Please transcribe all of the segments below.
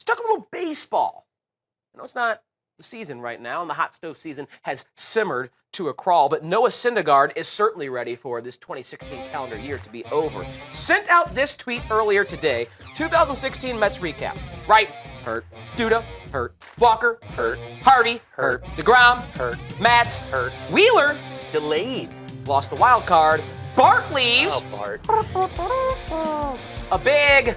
talk a little baseball. I know it's not the season right now, and the hot stove season has simmered to a crawl, but Noah Syndergaard is certainly ready for this 2016 calendar year to be over. Sent out this tweet earlier today, 2016 Mets recap. Wright, hurt. Duda, hurt. Walker, hurt. Harvey, hurt. DeGrom, hurt. Matz, hurt. Wheeler, delayed. Lost the wild card. Bart leaves. Oh, Bart. A big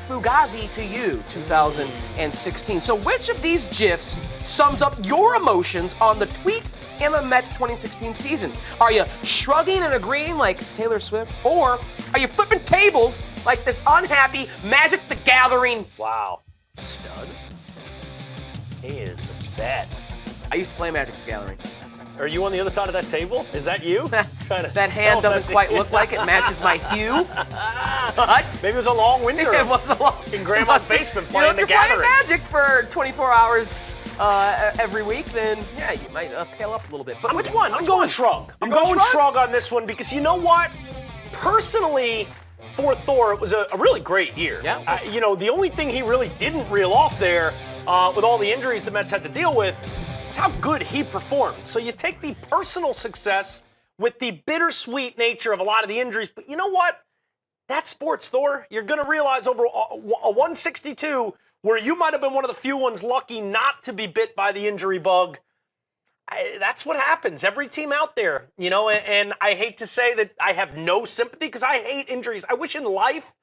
Fugazi to you, 2016. So which of these GIFs sums up your emotions on the tweet and the Mets 2016 season? Are you shrugging and agreeing like Taylor Swift? Or are you flipping tables like this unhappy Magic the Gathering Wow. stud? He is upset. I used to play Magic the Gathering. Are you on the other side of that table? Is that you? That hand doesn't quite look like it matches my hue. But maybe it was a long winter. It was a long in Grandma's basement playing the if you're playing Gathering. Magic for 24 hours every week, then yeah, you might pale up a little bit. But which one? I'm going shrug. I'm going shrug on this one because you know what? Personally, for Thor, it was a really great year. Yeah. The only thing he really didn't reel off there, with all the injuries the Mets had to deal with, is how good he performed. So you take the personal success with the bittersweet nature of a lot of the injuries, but you know what? That's sports, Thor. You're going to realize over a 162, where you might have been one of the few ones lucky not to be bit by the injury bug. That's what happens. Every team out there, and I hate to say that I have no sympathy because I hate injuries. I wish in life,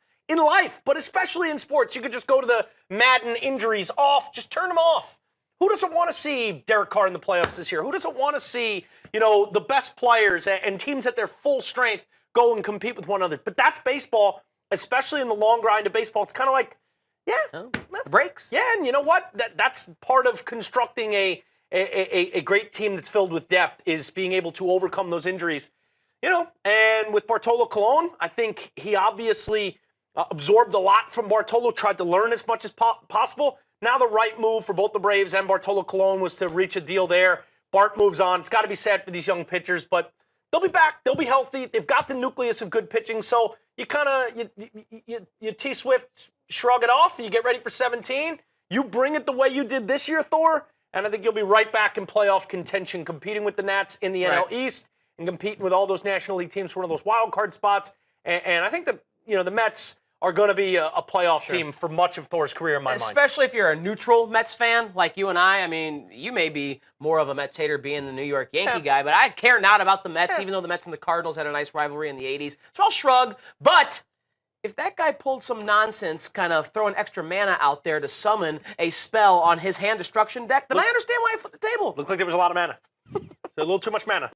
but especially in sports, you could just go to the Madden injuries off, just turn them off. Who doesn't want to see Derek Carr in the playoffs this year? Who doesn't want to see, the best players and teams at their full strength go and compete with one another? But that's baseball, especially in the long grind of baseball. It's kind of like, breaks. Yeah, and you know what? That's part of constructing a great team that's filled with depth is being able to overcome those injuries. And with Bartolo Colon, I think he obviously absorbed a lot from Bartolo, tried to learn as much as possible. Now the right move for both the Braves and Bartolo Colon was to reach a deal there. Bart moves on. It's got to be sad for these young pitchers, but they'll be back. They'll be healthy. They've got the nucleus of good pitching, so you kind of you T-Swift shrug it off. You get ready for 17. You bring it the way you did this year, Thor, and I think you'll be right back in playoff contention, competing with the Nats in the NL East and competing with all those National League teams for one of those wild card spots. And I think that the Mets are going to be a playoff team for much of Thor's career in my mind. Especially if you're a neutral Mets fan like you and I. I mean, you may be more of a Mets hater being the New York Yankee guy, but I care not about the Mets, even though the Mets and the Cardinals had a nice rivalry in the 80s. So I'll shrug. But if that guy pulled some nonsense, kind of throwing extra mana out there to summon a spell on his hand destruction deck, then I understand why he flipped the table. Looked like there was a lot of mana. So a little too much mana.